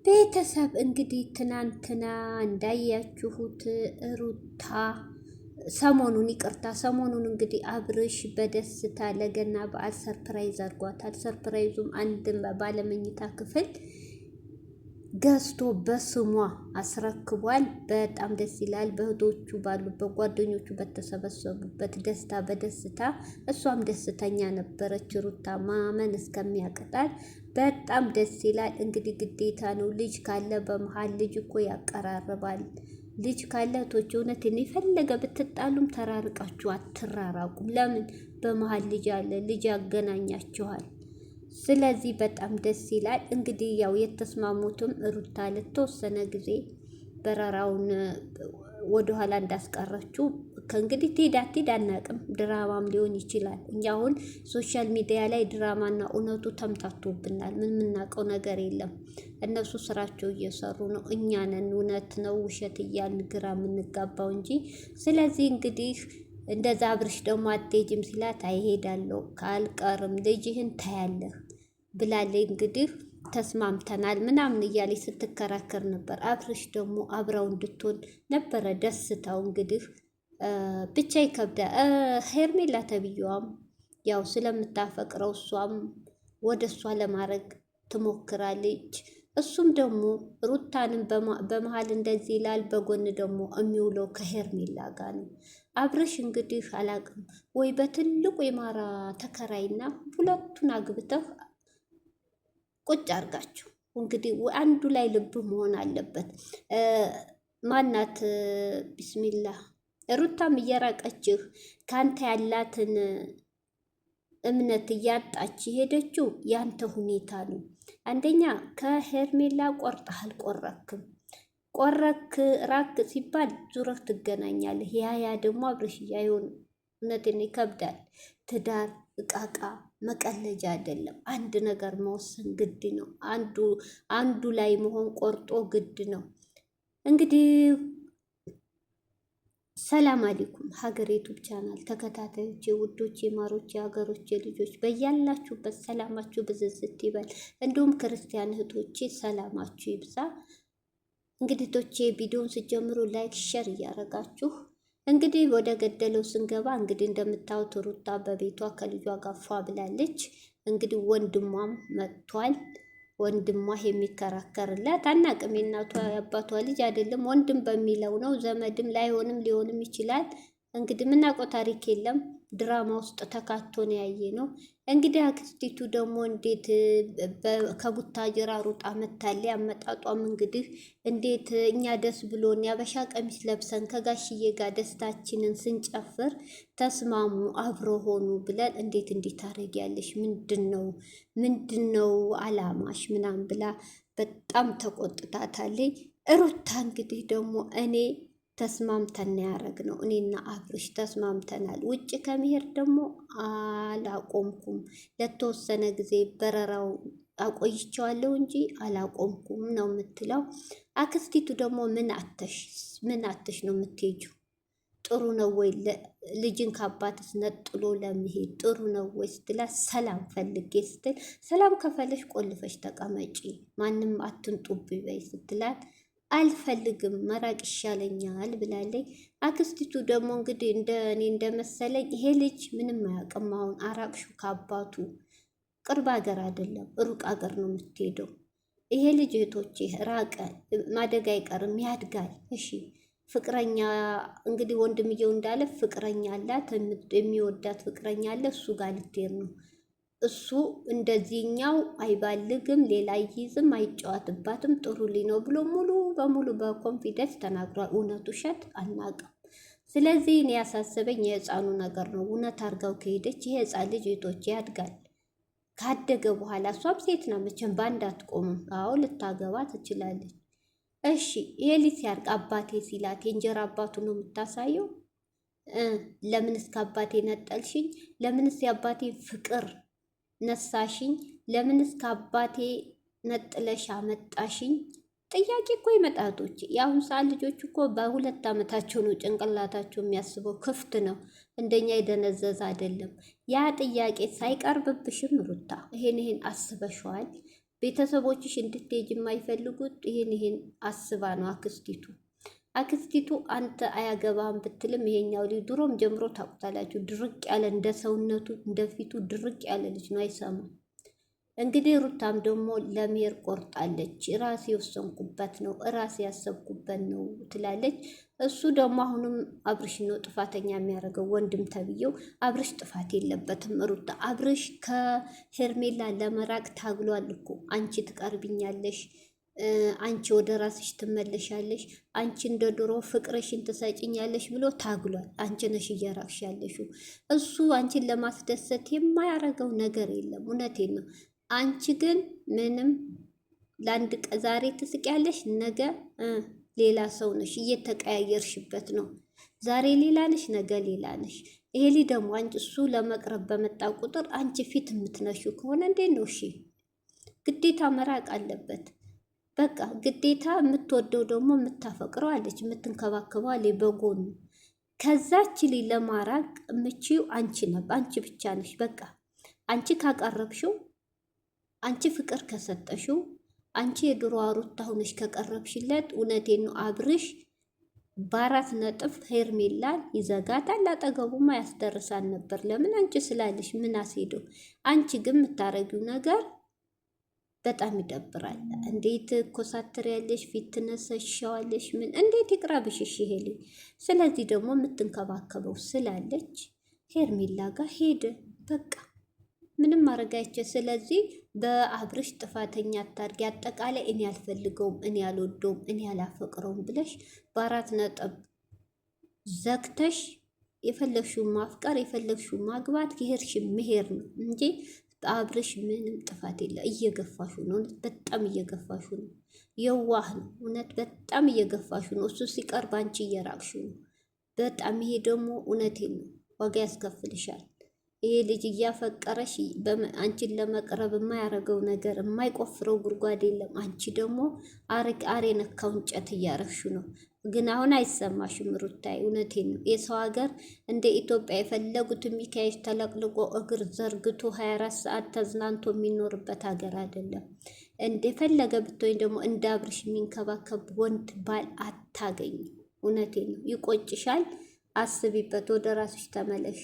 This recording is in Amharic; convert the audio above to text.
ቤተሰብ እንግዲህ ትናንትና እንዳያችሁት ሩታ ሰሞኑን እንግዲህ አብርሽ በደስታ ለገና በዓል ሰርፕራይዝ አድርጓታል። ሰርፕራይዙም አንድ ባለመኝታ ክፍል ገዝቶ በስሟ አስረክቧል። በጣም ደስ ይላል። በእህቶቹ ባሉበት ጓደኞቹ በተሰበሰቡበት ደስታ በደስታ እሷም ደስተኛ ነበረች። ሩታ ማመን እስከሚያቅጣል በጣም ደስ ይላል። እንግዲህ ግዴታ ነው። ልጅ ካለ በመሀል ልጅ እኮ ያቀራርባል። ልጅ ካለ እህቶች እውነት የፈለገ ብትጣሉም ተራርቃችሁ አትራራቁም። ለምን? በመሀል ልጅ አለ። ልጅ ያገናኛችኋል። ስለዚህ በጣም ደስ ይላል። እንግዲህ ያው የተስማሙትም ሩታ ለተወሰነ ጊዜ በረራውን ወደኋላ እንዳስቀረችው ከእንግዲህ ትሄድ አናቅም። ድራማም ሊሆን ይችላል። እኛ አሁን ሶሻል ሚዲያ ላይ ድራማና እውነቱ ተምታቶብናል። ምን የምናውቀው ነገር የለም። እነሱ ስራቸው እየሰሩ ነው። እኛ ነን እውነት ነው ውሸት እያልን ግራ የምንጋባው እንጂ። ስለዚህ እንግዲህ እንደዛ አብርሽ ደግሞ አትሄጂም ሲላት አይሄዳለሁ ካልቀርም ልጅህን ታያለህ ብላለች። እንግዲህ ተስማምተናል ምናምን እያለች ስትከራከር ነበር። አብርሽ ደግሞ አብረው እንድትሆን ነበረ ደስታው። እንግዲህ ብቻ ይከብዳል። ሄርሜላ ተብዬዋም ያው ስለምታፈቅረው እሷም ወደ እሷ ለማድረግ ትሞክራለች። እሱም ደግሞ ሩታንም በመሀል እንደዚህ ይላል፣ በጎን ደግሞ የሚውለው ከሄርሜላ ጋር ነው። አብረሽ እንግዲህ አላቅም ወይ በትልቁ የማራ ተከራይና ሁለቱን አግብተህ ቁጭ አርጋችሁ እንግዲህ አንዱ ላይ ልብ መሆን አለበት። ማናት ቢስሚላ ሩታም እየራቀችህ ካንተ ያላትን እምነት እያጣች ሄደችው ያንተ ሁኔታ ነው። አንደኛ ከሄርሜላ ቆርጠህ አልቆረክም። ቆረክ ራክ ሲባል ዙረህ ትገናኛለህ። ያ ደግሞ አብርሽያ አይሆንም። እውነትን ይከብዳል። ትዳር እቃቃ መቀለጃ አይደለም። አንድ ነገር መወሰን ግድ ነው። አንዱ ላይ መሆን ቆርጦ ግድ ነው። እንግዲህ ሰላም አለይኩም ሀገር ዩቱብ ቻናል ተከታታዮች፣ የውዶች የማሮች የሀገሮች ልጆች በያላችሁበት ሰላማችሁ ብዝዝት ይበል። እንዲሁም ክርስቲያን እህቶቼ ሰላማችሁ ይብዛ። እንግዲህ ቶቼ ቪዲዮን ስጀምሩ ላይክ ሸር እያረጋችሁ እንግዲህ ወደ ገደለው ስንገባ እንግዲህ እንደምታዩት ሩታ በቤቷ ከልጇ ጋር ፏ ብላለች። እንግዲህ ወንድሟም መጥቷል። ወንድሟ የሚከራከርላት አናቅም። የእናቷ የአባቷ ልጅ አይደለም ወንድም በሚለው ነው። ዘመድም ላይሆንም ሊሆንም ይችላል። እንግዲህ የምናውቀው ታሪክ የለም። ድራማ ውስጥ ተካቶ ነው ያየ ነው። እንግዲህ አክስቲቱ ደግሞ እንዴት ከቡታጅራ ሩጣ መታለች። አመጣጧም እንግዲህ እንዴት እኛ ደስ ብሎን ያበሻ ቀሚስ ለብሰን ከጋሽዬ ጋር ደስታችንን ስንጨፍር ተስማሙ አብሮ ሆኑ ብለን እንዴት ታደርጊያለሽ? ምንድነው አላማሽ? ምናምን ብላ በጣም ተቆጥታታለች። ሩታ እንግዲህ ደግሞ እኔ ተስማምተን ያረግ ነው። እኔና አብርሽ ተስማምተናል። ውጭ ከመሄድ ደግሞ አላቆምኩም። ለተወሰነ ጊዜ በረራው አቆይቼዋለሁ እንጂ አላቆምኩም ነው የምትለው። አክስቲቱ ደግሞ ምን አተሽ ነው የምትሄጂው? ጥሩ ነው ወይ ልጅን ከአባትስ ነጥሎ ለመሄድ ጥሩ ነው ወይ ስትላት፣ ሰላም ፈልጌ ስትል፣ ሰላም ከፈለሽ ቆልፈሽ ተቀመጪ ማንም አትንጡብኝ በይ ስትላት፣ አልፈልግም መራቅ ይሻለኛል ብላለች። አክስቲቱ ደግሞ እንግዲህ እኔ እንደመሰለኝ ይሄ ልጅ ምንም አያውቅም። አሁን አራቅሹ ከአባቱ ቅርብ ሀገር አይደለም ሩቅ ሀገር ነው የምትሄደው። ይሄ ልጅ እህቶቼ ራቀ ማደግ አይቀርም ያድጋል። እሺ ፍቅረኛ እንግዲህ ወንድምየው እንዳለ ፍቅረኛ አላት፣ የሚወዳት ፍቅረኛ አለ። እሱ ጋር ልትሄድ ነው። እሱ እንደዚህኛው አይባልግም፣ ሌላ ይይዝም፣ አይጫወትባትም፣ ጥሩ ነው ብሎ ሙሉ በሙሉ በኮንፊደንስ ተናግሯል። እውነት ውሸት አናውቅም። ስለዚህ እኔ ያሳሰበኝ የህፃኑ ነገር ነው። እውነት አድርጋው ከሄደች ይሄ ህፃን ልጅ ቤቶች ያድጋል። ካደገ በኋላ እሷም ሴት ነው መቼም በአንድ አትቆምም። አዎ ልታገባ ትችላለች። እሺ ይሄ ልጅ ሲያርቅ አባቴ ሲላት የእንጀራ አባቱ ነው የምታሳየው። ለምንስ ከአባቴ ነጠልሽኝ? ለምንስ የአባቴ ፍቅር ነሳሽኝ? ለምንስ ከአባቴ ነጥለሽ አመጣሽኝ? ጥያቄ እኮ ይመጣቶች። የአሁን ሰዓት ልጆች እኮ በ2 ዓመታቸው ነው ጭንቅላታቸው የሚያስበው፣ ክፍት ነው። እንደኛ የደነዘዘ አይደለም። ያ ጥያቄ ሳይቀርብብሽም ሩታ ይሄን አስበሽዋል? ቤተሰቦችሽ እንድትሄጂ የማይፈልጉት ይሄን አስባ ነው አክስቲቱ አንተ አያገባም ብትልም ይሄኛው ልጅ ድሮም ጀምሮ ታውቁታላችሁ፣ ድርቅ ያለ እንደ ሰውነቱ እንደፊቱ ድርቅ ያለ ልጅ ነው፣ አይሰማም። እንግዲህ ሩታም ደግሞ ለመሄድ ቆርጣለች። ራሴ የወሰንኩበት ነው፣ ራሴ ያሰብኩበት ነው ትላለች። እሱ ደግሞ አሁንም አብርሽ ነው ጥፋተኛ የሚያደርገው፣ ወንድም ተብዬው አብርሽ ጥፋት የለበትም። ሩታ አብርሽ ከሄርሜላ ለመራቅ ታግሏል እኮ። አንቺ ትቀርብኛለሽ፣ አንቺ ወደ ራስሽ ትመለሻለሽ፣ አንቺ እንደ ድሮ ፍቅርሽን ትሰጭኛለሽ ብሎ ታግሏል። አንቺ ነሽ እየራቅሽ ያለሽው። እሱ አንቺን ለማስደሰት የማያረገው ነገር የለም። እውነቴን ነው። አንቺ ግን ምንም ለአንድ ዛሬ ትስቂያለሽ፣ ነገ ሌላ ሰው ነሽ። እየተቀያየርሽበት ነው። ዛሬ ሌላ ነሽ፣ ነገ ሌላ ነሽ። ይሄ ልጅ ደግሞ አንቺ እሱ ለመቅረብ በመጣ ቁጥር አንቺ ፊት የምትነሺው ከሆነ እንዴት ነው? እሺ ግዴታ መራቅ አለበት። በቃ ግዴታ የምትወደው ደግሞ የምታፈቅረው አለች፣ የምትንከባከበው አለ በጎኑ። ከዛች ልጅ ለማራቅ የምችው አንቺ ብቻ ነሽ። በቃ አንቺ ካቀረብሽው፣ አንቺ ፍቅር ከሰጠሽው፣ አንቺ የድሮ ሩታ ሆነሽ ከቀረብሽለት፣ እውነቴን ነው አብርሽ በ4 ነጥብ ሄርሜላን ይዘጋታል። አጠገቡማ ያስደርሳል ነበር። ለምን? አንቺ ስላለሽ ምን አስሄደው። አንቺ ግን የምታረጊው ነገር በጣም ይደብራል። እንዴት ኮሳትር ያለሽ ፊት ትነሰሻዋለሽ? ምን እንዴት ይቅረብሽ? እሺ ይሄ ልጅ ስለዚህ ደግሞ የምትንከባከበው ስላለች ሄርሜላ ጋር ሄደ። በቃ ምንም ማረጋይቼ። ስለዚህ በአብርሽ ጥፋተኛ አታርጊ። አጠቃላይ እኔ አልፈልገውም፣ እኔ አልወደውም፣ እኔ አላፈቅረውም ብለሽ በ4 ነጥብ ዘግተሽ የፈለግሽውን ማፍቀር የፈለግሽውን ማግባት ከሄድሽ መሄድ ነው እንጂ አብርሽ ምንም ጥፋት የለ። እየገፋሹ ነው፣ በጣም እየገፋሹ ነው። የዋህ ነው እውነት፣ በጣም እየገፋሹ ነው። እሱ ሲቀርብ አንቺ እየራቅሹ ነው በጣም። ይሄ ደግሞ እውነቴን ነው ዋጋ ያስከፍልሻል። ይሄ ልጅ እያፈቀረሽ አንቺን ለመቅረብ የማያረገው ነገር የማይቆፍረው ጉድጓድ የለም። አንቺ ደግሞ አሬ ነካው እንጨት እያረግሹ ነው። ግን አሁን አይሰማሽም ሩታይ፣ እውነቴን ነው። የሰው ሀገር እንደ ኢትዮጵያ የፈለጉት ሚካኤል ተለቅልቆ እግር ዘርግቶ 24 ሰዓት ተዝናንቶ የሚኖርበት ሀገር አይደለም። እንደፈለገ ብትወኝ ደግሞ እንደ አብርሽ የሚንከባከብ ወንድ ባል አታገኝ። እውነቴን ነው። ይቆጭሻል። አስቢበት። ወደ ራስሽ ተመለሽ።